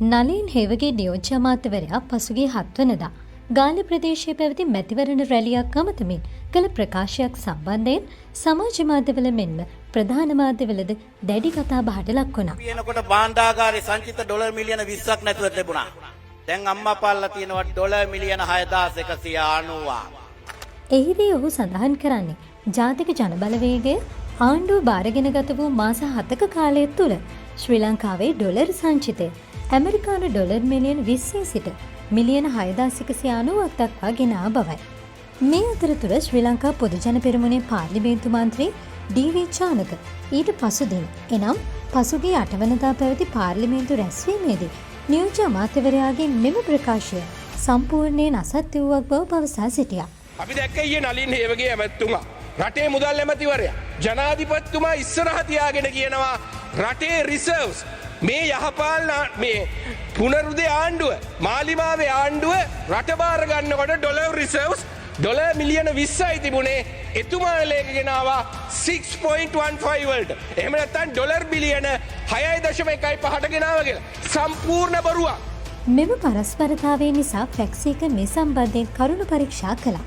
නලින් හේවගේ නියෝජ්‍ය අමාත්‍යවරයා පසුගිය 7 වනදා ගාල්ල ප්‍රදේශයේ පැවති මැතිවරණ රැලියක් අමතමින් කළ ප්‍රකාශයක් සම්බන්ධයෙන් සමාජ මාධ්‍යවල මෙන්ම ප්‍රධාන මාධ්‍යවලද දැඩි කතාබහට ලක් වුණා. කියනකොට භාණ්ඩාගාරයේ සංචිත ඩොලර් මිලියන 20ක් නැතුව තිබුණා. දැන් අම්මා පාල්ලා තියෙනවා ඩොලර් මිලියන 6190ක්. එහිදී ඔහු සඳහන් කරන්නේ ජාතික ජනබලවේගය ආණ්ඩුව බාරගෙන ගත වූ මාස 7ක කාලය තුළ ශ්‍රී ලංකාවේ ඩොලර් සංචිතය ඇමරිකානු ඩොලර් මිලියන 20 සිට මිලියන 6190ක් දක්වා ගෙනා බවයි. මේ අතරතුර ශ්‍රී ලංකා පොදුජන පෙරමුණේ පාර්ලිමේන්තු මන්ත්‍රී ඩී.වී. චානක ඊට පසු දින එනම් පසුගිය 8 වනදා පැවති පාර්ලිමේන්තු රැස්වීමේදී නියෝජ්‍ය අමාත්‍යවරයාගේ මෙම ප්‍රකාශය සම්පූර්ණයෙන් අසත්‍ය වූවක් බව පවසා සිටියා. අපි දැක්ක ඊයේ නලින් හේවගේ ඇමැතිතුමා රටේ මුදල් ඇමතිවරයා ජනාධිපතිතුමා ඉස්සරහ තියාගෙන කියනවා රටේ රිසර්ව්ස් මේ යහපාලන මේ පුනරුදේ ආණ්ඩුව මාලිමාවේ ආණ්ඩුව රට බාර ගන්නකොට ඩොලර් රිසර්ව්ස් ඩොලර් මිලියන 20යි තිබුණේ එතුමා ලේකගෙන ආවා 6.15 වලට. එහෙම නැත්නම් ඩොලර් බිලියන 6.15ට ගෙනාවා කියලා. සම්පූර්ණ බොරුවක්. මෙම පරස්පරතාවය නිසා ෆැක්සීක මේ සම්බන්ධයෙන් කරුණු පරීක්ෂා කළා.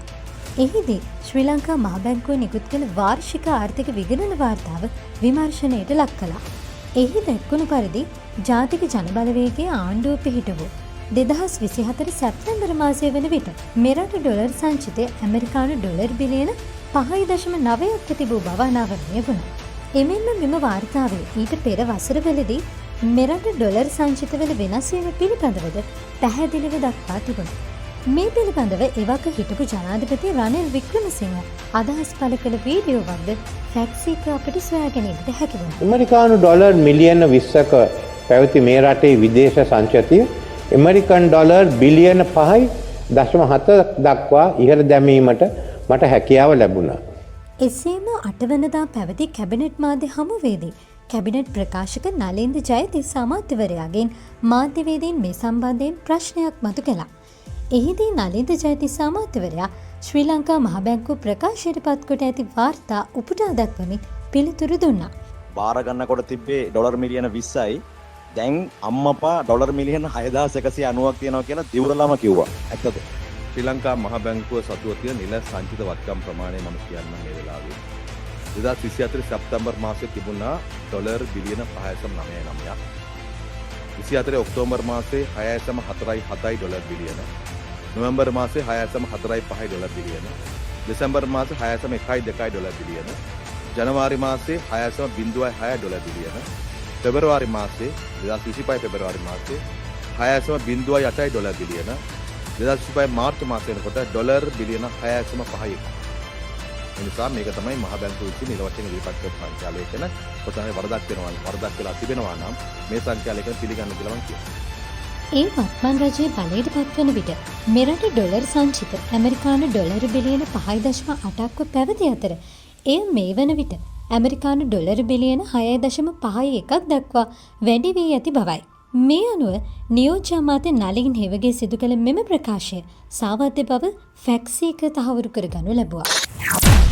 එහිදී ශ්‍රී ලංකා මහ බැංකුව නිකුත් කළ වාර්ෂික ආර්ථික විගණන වාර්තාව විමර්ශනයට ලක් කළා. එහි දැක්වුණු පරිදි ජාතික ජනබලවේගයේ ආණ්ඩුව පිහිට වූ 2024 සැප්තැම්බර් මාසය වන විට මෙරට ඩොලර් සංචිතය ඇමරිකානු ඩොලර් බිලියන 5.9ක් තිබූ බව අනාවරණය වුණා. එමෙන්ම මෙම වාර්තාවේ ඊට පෙර වසරවලදී මෙරට ඩොලර් සංචිතවල වෙනස් වීම පිළිබඳවද පැහැදිලිව දක්වා තිබුණා. මේ පිළිබඳව එවක හිටපු ජනාධිපති රනිල් වික්‍රමසිංහ අදහස් පළ කළ වීඩියෝවක්ද ෆැක්සීක අපට සොයා ගැනීමට හැකි වුණා. ඇමරිකානු ඩොලර් මිලියන 20ක පැවති මේ රටේ විදේශ සංචිතය ඇමරිකන් ඩොලර් බිලියන 5.7 දක්වා ඉහළ දැමීමට මට හැකියාව ලැබුණා. එසේම 8 වනදා පැවති කැබිනට් මාධ්‍ය හමුවේදී කැබිනට් ප්‍රකාශක නලින්ද ජයතිස්ස අමාත්‍යවරයාගෙන් මාධ්‍යවේදීන් මේ සම්බන්ධයෙන් ප්‍රශ්නයක් මතු කළා. එහිදී නලින්ද ජයතිස්ස අමාත්‍යවරයා ශ්‍රී ලංකා මහ බැංකුව ප්‍රකාශයට පත්කොට ඇති වාර්තා උපුටා දක්වමින් පිළිතුරු දුන්නා. බාර ගන්නකොට තිබ්බේ ඩොලර් මිලියන 20යි. දැන් අම්මපා ඩොලර් මිලියන 6190ක් තියෙනවා කියලා දිවුරලම කිව්වා. ඇත්තද? ශ්‍රී ලංකා මහ බැංකුව සතුව තියෙන නිල සංචිත වත්කම් ප්‍රමාණය මම කියන්නම් මේ වෙලාවේ. 2024 සැප්තැම්බර් මාසයේ තිබුණා ඩොලර් බිලියන 5.99ක්. 24 ඔක්තෝබර් මාසයේ 6.47 ඩොලර් බිලියන. නොවැම්බර් මාසයේ 6.45 ඩොලර් බිලියන. දෙසැම්බර් මාසයේ 6.12 ඩොලර් බිලියන. ජනවාරි මාසයේ 6.06 ඩොලර් බිලියන. පෙබරවාරි මාසයේ 2025 පෙබරවාරි මාසයේ 6.08 ඩොලර් බිලියන. 2025 මාර්තු මාසය වෙනකොට ඩොලර් බිලියන 6.5යි. එනිසා මේක තමයි මහ බැංකුව විසින් නිල වශයෙන් ඉදිරිපත් කරන සංඛ්‍යාලේඛන. කොතනද වරදක් වෙලා තිබෙනවා නම් මේ සංඛ්‍යාලේඛන පිළිගන්න කියලා මම කියනවා. ඒ වත්මන් රජයේ බලයට පත්වන විට මෙරට ඩොලර් සංචිත ඇමරිකානු ඩොලර් බිලියන 5.8ක්ව පැවති අතර එය මේ වන විට ඇමරිකානු ඩොලර් බිලියන 6.51ක් දක්වා වැඩි වී ඇති බවයි. මේ අනුව නියෝජ්‍ය අමාත්‍ය නලින් හේවගේ සිදු කළ මෙම ප්‍රකාශය සාවද්‍ය බව ෆැක්සීක තහවුරු කර ගනු ලැබුවා.